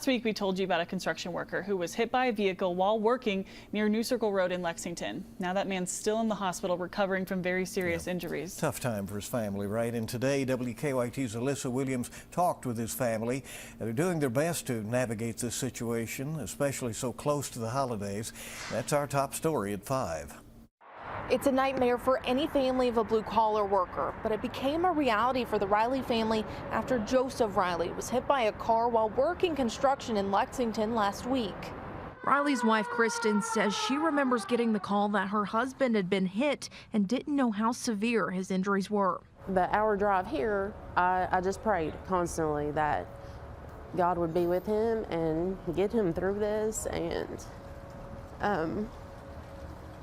Last week, we told you about a construction worker who was hit by a vehicle while working near New Circle Road in Lexington. Now that man's still in the hospital recovering from very serious injuries. Tough time for his family, right? And today, WKYT's Alyssa Williams talked with his family. They're doing their best to navigate this situation, especially so close to the holidays. That's our top story at 5. It's a nightmare for any family of a blue-collar worker, but it became a reality for the Riley family after Joseph Riley was hit by a car while working construction in Lexington last week. Riley's wife, Kristen, says she remembers getting the call that her husband had been hit and didn't know how severe his injuries were. The hour drive here, I just prayed constantly that God would be with him and get him through this and,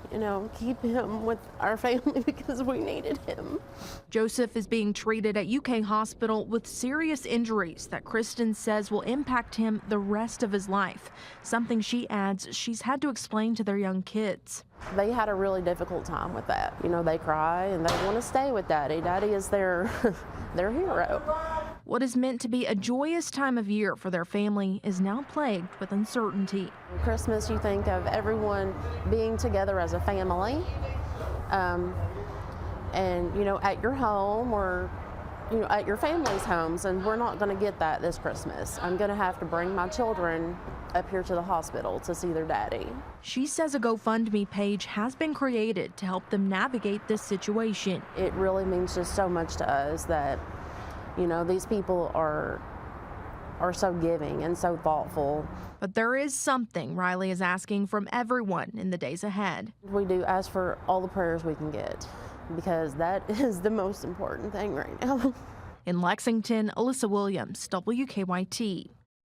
you know, keep him with our family because we needed him. Joseph is being treated at UK Hospital with serious injuries that Kristen says will impact him the rest of his life, something she adds she's had to explain to their young kids. They had a really difficult time with that. You know, they cry and they want to stay with Daddy. Daddy is their hero. What is meant to be a joyous time of year for their family is now plagued with uncertainty. Christmas, you think of everyone being together as a family, and you know, at your home or you know, at your family's homes, and we're not going to get that this Christmas. I'm going to have to bring my children up here to the hospital to see their daddy. She says a GoFundMe page has been created to help them navigate this situation. It really means just so much to us that, you know, these people are so giving and so thoughtful. But there is something Riley is asking from everyone in the days ahead. We do ask for all the prayers we can get because that is the most important thing right now. In Lexington, Alyssa Williams, WKYT.